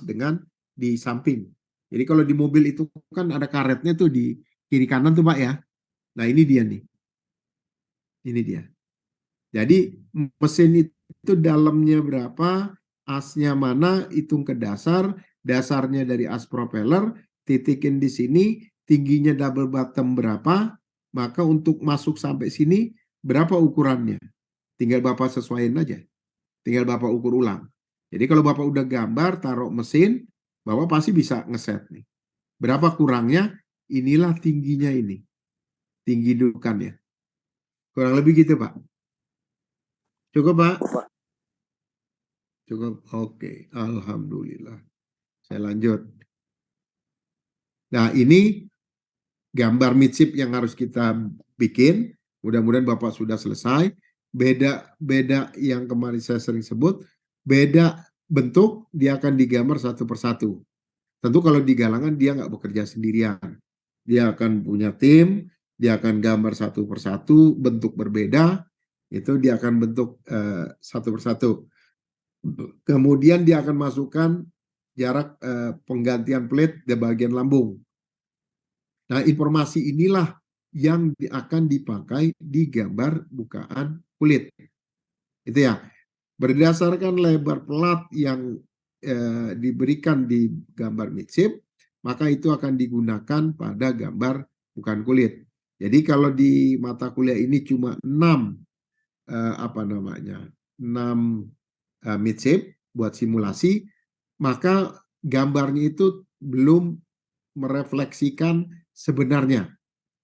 dengan di samping. Jadi kalau di mobil itu kan ada karetnya tuh di kiri kanan tuh Pak ya. Nah ini dia nih. Ini dia. Jadi mesin itu dalamnya berapa, asnya mana, hitung ke dasar, dasarnya dari as propeller, titikin di sini, tingginya double bottom berapa, maka untuk masuk sampai sini berapa ukurannya. Tinggal Bapak sesuaiin aja. Tinggal Bapak ukur ulang. Jadi kalau Bapak udah gambar, taruh mesin, Bapak pasti bisa ngeset nih. Berapa kurangnya, inilah tingginya ini. Tinggi dudukannya. Kurang lebih gitu Pak. Cukup Pak? Cukup. Oke. Alhamdulillah. Saya lanjut. Nah ini gambar midship yang harus kita bikin. Mudah-mudahan Bapak sudah selesai. Beda yang kemarin saya sering sebut. Beda bentuk, dia akan digambar satu persatu. Tentu kalau di galangan dia nggak bekerja sendirian. Dia akan punya tim, dia akan gambar satu persatu, bentuk berbeda, itu dia akan bentuk satu persatu. Kemudian dia akan masukkan jarak penggantian plate di bagian lambung. Nah, informasi inilah yang akan dipakai di gambar bukaan kulit. Itu ya. Berdasarkan lebar pelat yang diberikan di gambar midship, maka itu akan digunakan pada gambar bukaan kulit. Jadi kalau di mata kuliah ini cuma 6 midship buat simulasi, maka gambarnya itu belum merefleksikan sebenarnya.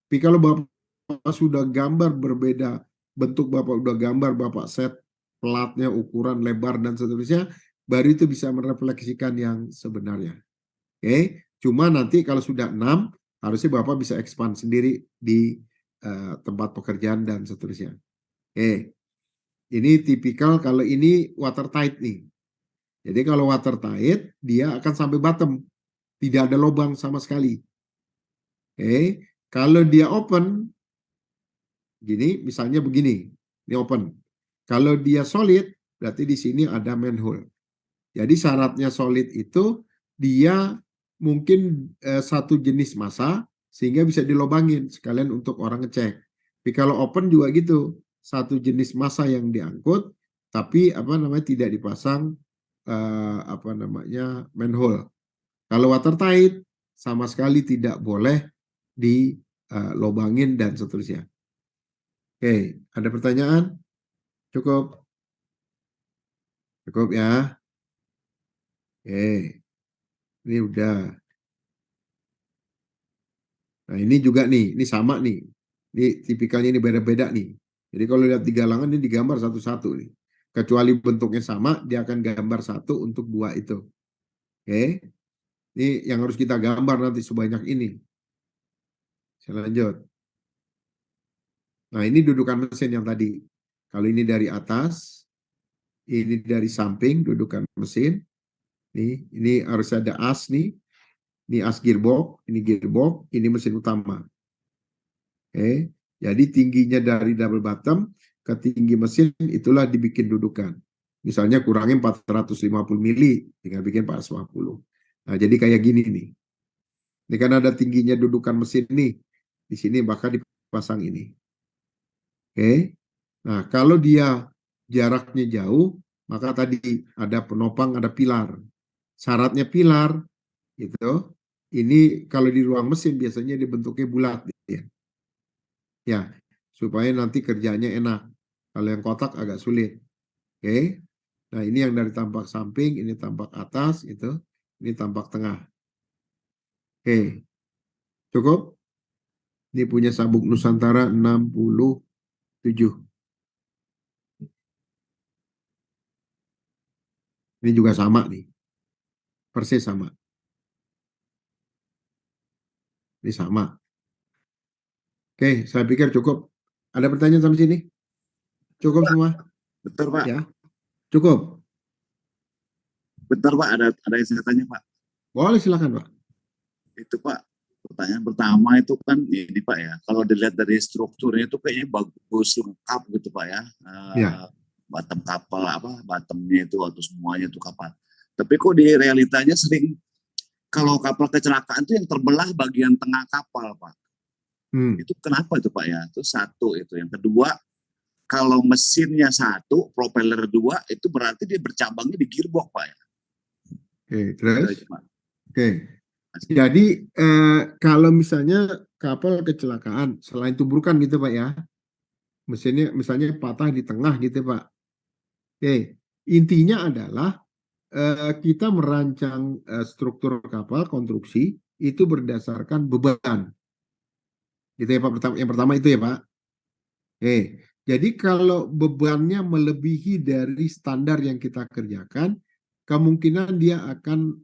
Tapi kalau Bapak sudah gambar berbeda bentuk, Bapak udah gambar, Bapak set pelatnya, ukuran, lebar, dan seterusnya, baru itu bisa merefleksikan yang sebenarnya. Oke, cuma nanti kalau sudah 6, harusnya Bapak bisa expand sendiri di tempat pekerjaan dan seterusnya. Oke, ini tipikal kalau ini watertight nih. Jadi kalau watertight, dia akan sampai bottom. Tidak ada lubang sama sekali. Oke, kalau dia open, gini, misalnya begini, ini open. Kalau dia solid, berarti di sini ada manhole. Jadi syaratnya solid itu dia mungkin satu jenis massa sehingga bisa dilobangin sekalian untuk orang ngecek. Tapi kalau open juga gitu, satu jenis massa yang diangkut, tapi tidak dipasang manhole. Kalau watertight sama sekali tidak boleh dilobangin dan seterusnya. Oke, ada pertanyaan? Cukup? Cukup ya? Oke, ini udah. Nah ini juga nih, ini sama nih. Ini tipikalnya ini beda-beda nih. Jadi kalau lihat di galangan ini digambar satu-satu nih. Kecuali bentuknya sama, dia akan gambar satu untuk dua itu. Oke, ini yang harus kita gambar nanti sebanyak ini. Saya lanjut. Nah ini dudukan mesin yang tadi. Kalau ini dari atas, ini dari samping dudukan mesin. Nih, ini harus ada as nih. Ini as gearbox, ini mesin utama. Oke, jadi tingginya dari double bottom ke tinggi mesin itulah dibikin dudukan. Misalnya kurangin 450 mili, tinggal bikin 450. Nah, jadi kayak gini nih. Ini kan ada tingginya dudukan mesin nih. Di sini bakal dipasang ini. Oke. Nah, kalau dia jaraknya jauh, maka tadi ada penopang, ada pilar. Syaratnya pilar itu, ini kalau di ruang mesin biasanya dibentuknya bulat. Ya, supaya nanti kerjanya enak. Kalau yang kotak agak sulit. Oke. Nah, ini yang dari tampak samping, ini tampak atas, ini tampak tengah. Oke. Cukup? Ini punya sabuk Nusantara 67. Ini juga sama nih. Persis sama. Ini sama. Oke, saya pikir cukup. Ada pertanyaan sampai sini? Cukup semua? Betul Pak. Ya. Cukup? Bentar Pak, ada yang saya tanya Pak. Boleh, silakan Pak. Itu Pak, pertanyaan pertama itu kan ini Pak ya, kalau dilihat dari strukturnya itu kayaknya bagus lengkap gitu Pak ya. Ya. Bottom kapal bottomnya itu atau semuanya itu kapal. Tapi kok di realitanya sering kalau kapal kecelakaan itu yang terbelah bagian tengah kapal, Pak. Itu kenapa itu Pak ya? Itu satu itu. Yang kedua, kalau mesinnya satu, propeller dua, itu berarti dia bercabangnya di gearbox Pak ya. Oke, terus? Itu, Pak. Oke. Jadi kalau misalnya kapal kecelakaan, selain tubrukan gitu Pak ya, mesinnya misalnya patah di tengah gitu Pak. Oke, intinya adalah kita merancang struktur kapal, konstruksi, itu berdasarkan beban. Gitu ya Pak, yang pertama itu ya Pak. Oke, jadi kalau bebannya melebihi dari standar yang kita kerjakan, kemungkinan dia akan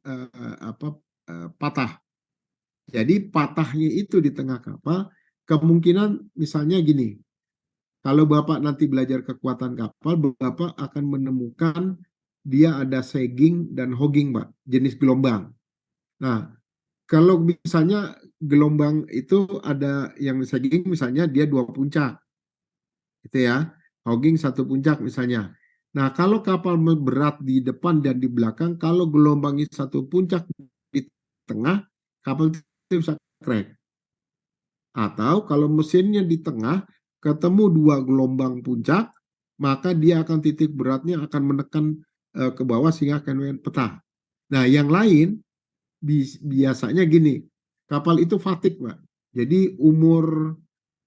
patah. Jadi patahnya itu di tengah kapal, kemungkinan misalnya gini, kalau Bapak nanti belajar kekuatan kapal, Bapak akan menemukan dia ada sagging dan hogging, Pak, jenis gelombang. Nah, kalau misalnya gelombang itu ada yang sagging misalnya dia 2 puncak, gitu ya, hogging 1 puncak misalnya. Nah, kalau kapal berat di depan dan di belakang, kalau gelombangnya 1 puncak di tengah, kapal itu bisa crack. Atau kalau mesinnya di tengah, ketemu 2 gelombang puncak, maka dia akan titik beratnya akan menekan ke bawah sehingga akan pecah. Nah, yang lain biasanya gini, kapal itu fatigue, Pak. Jadi umur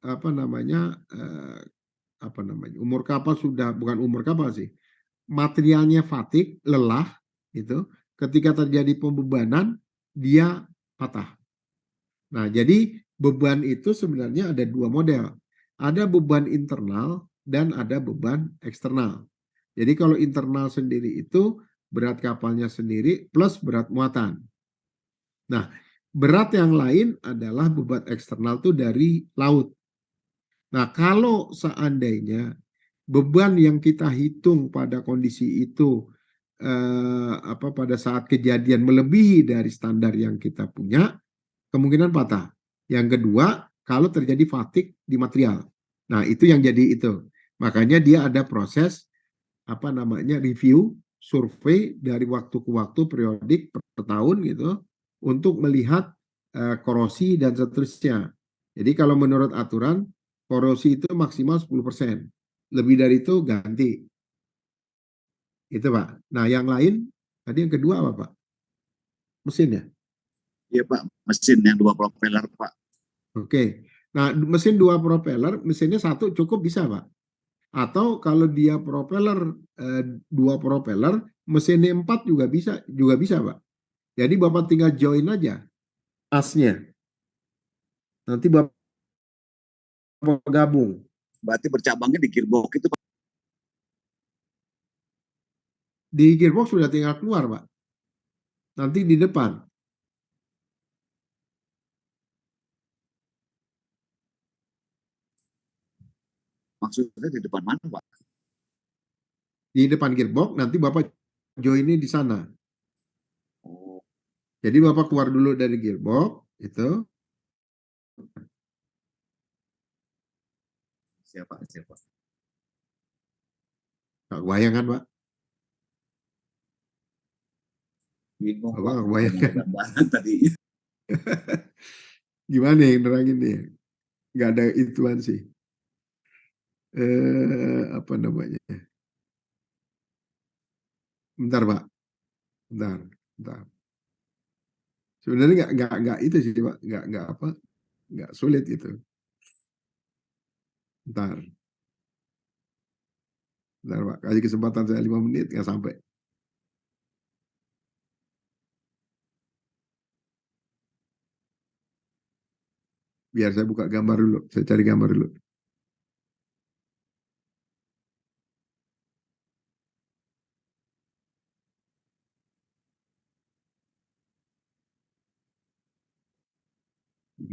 apa namanya umur kapal sudah bukan umur kapal sih, materialnya fatigue, lelah, itu ketika terjadi pembebanan dia patah. Nah, jadi beban itu sebenarnya ada 2 model. Ada beban internal dan ada beban eksternal. Jadi kalau internal sendiri itu berat kapalnya sendiri plus berat muatan. Nah, berat yang lain adalah beban eksternal itu dari laut. Nah, kalau seandainya beban yang kita hitung pada kondisi itu pada saat kejadian melebihi dari standar yang kita punya, kemungkinan patah. Yang kedua, kalau terjadi fatigue di material. Nah, itu yang jadi itu. Makanya dia ada proses review, survei dari waktu ke waktu periodik per tahun gitu untuk melihat korosi dan seterusnya. Jadi kalau menurut aturan korosi itu maksimal 10%. Lebih dari itu ganti. Itu Pak. Nah, yang lain tadi yang kedua apa Pak? Mesin ya? Iya Pak, mesin yang 2 propeller Pak. Oke. Nah, mesin 2 propeller, mesinnya 1 cukup bisa, Pak. Atau kalau dia propeller 2 propeller, mesinnya 4 juga bisa, Pak. Jadi Bapak tinggal join aja asnya. Nanti Bapak gabung. Berarti bercabangnya di gearbox itu Pak. Di gearbox sudah tinggal keluar, Pak. Nanti di depan. Maksudnya di depan mana Pak? Di depan gearbox, nanti Bapak joinnya di sana. Oh, Jadi Bapak keluar dulu dari gearbox, itu. siapa? Nggak kebayang Pak? Bingung Bapak Pak, nggak belum kebayang ada kan? gambaran tadi. Gimana yang nerangin nih? Nggak ada ituan sih. Apa namanya? Bentar, Pak. Bentar. Sebenarnya nggak itu sih, Pak. Nggak apa, nggak sulit itu. Bentar, Pak. Kasih kesempatan saya 5 menit, nggak sampai. Biar saya buka gambar dulu. Saya cari gambar dulu.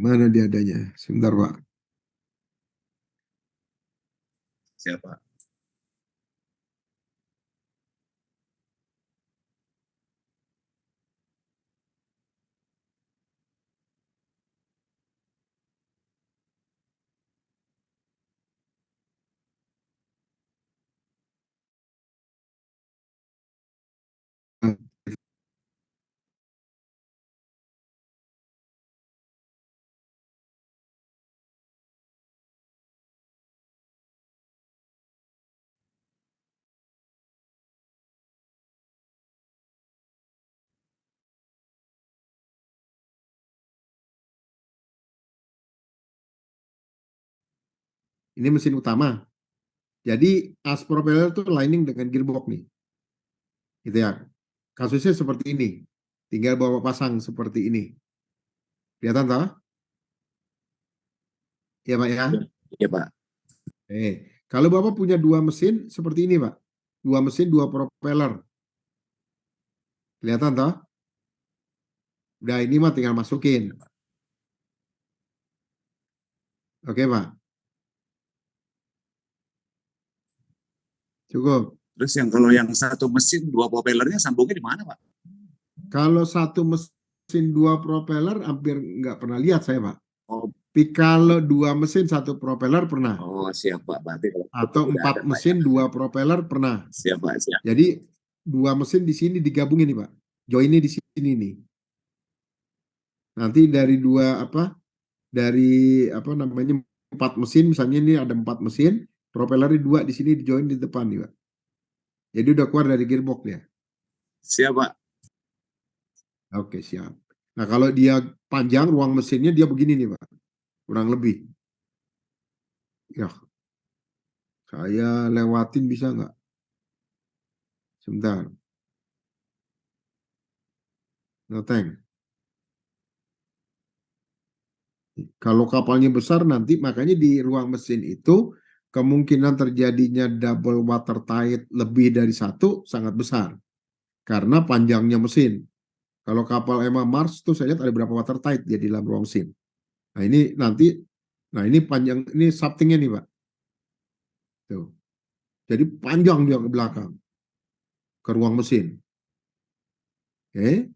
Mana dia adanya? Sebentar, Pak. Siapa? Ini mesin utama. Jadi as propeller itu lining dengan gearbox nih. Gitu ya. Kasusnya seperti ini. Tinggal bawa pasang seperti ini. Kelihatan toh? Ya Pak ya? Iya Pak. Kalau Bapak punya dua mesin seperti ini Pak. Dua mesin, dua propeller. Kelihatan toh? Udah ini mah tinggal masukin. Oke Pak. Cukup. Terus kalau yang satu mesin dua propellernya sambungnya di mana Pak? Kalau satu mesin dua propeller hampir nggak pernah lihat saya Pak. Oh, Tapi kalau dua mesin satu propeller pernah. oh siap Pak. Berarti Atau empat mesin dua propeller pernah. Siap Pak, siap. Jadi dua mesin di sini digabungin nih Pak. Joinnya di sini nih. Nanti dari dua dari namanya 4 mesin, misalnya ini ada 4 mesin, propellernya 2 di sini di-join di depan nih Pak. Jadi udah keluar dari gearbox ya. Siap Pak. Oke siap. Nah kalau dia panjang ruang mesinnya dia begini nih Pak, kurang lebih. Ya, saya lewatin bisa nggak? Sebentar. No tank. Kalau kapalnya besar nanti makanya di ruang mesin itu kemungkinan terjadinya double watertight lebih dari satu sangat besar karena panjangnya mesin. Kalau kapal Emma Mars tuh saya lihat ada berapa watertight dia di dalam ruang mesin. Nah ini nanti, nah ini panjang, ini shaftingnya nih Pak. Tuh. Jadi panjang dia ke belakang ke ruang mesin. Oke,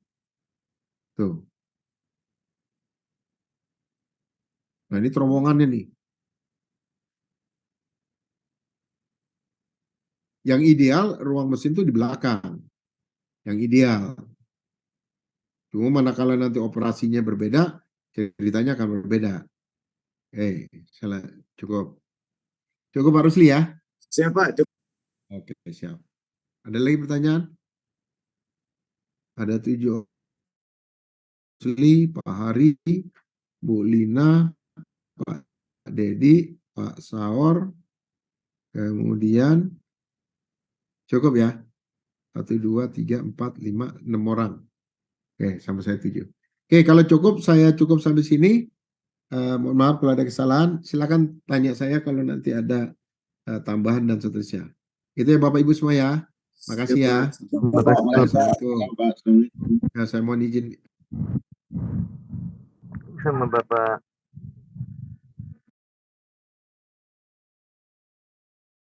tuh. Nah ini terowongannya nih. Yang ideal ruang mesin tuh di belakang. Yang ideal. Cuma manakala nanti operasinya berbeda, ceritanya akan berbeda. Salah cukup. Cukup Pak Rusli ya? Siap Pak. Oke, siap. Ada lagi pertanyaan? Ada 7 Rusli, Pak Hari, Bu Lina, Pak Dedi, Pak Saor, kemudian cukup ya? 1, 2, 3, 4, 5, 6 orang. Oke, sampai saya 7. Oke, kalau cukup, saya cukup sampai sini. Mohon maaf kalau ada kesalahan. Silakan tanya saya kalau nanti ada tambahan dan seterusnya. Itu ya Bapak Ibu semua ya. Makasih ya. Assalamualaikum. Ya, saya mohon izin. Sama Bapak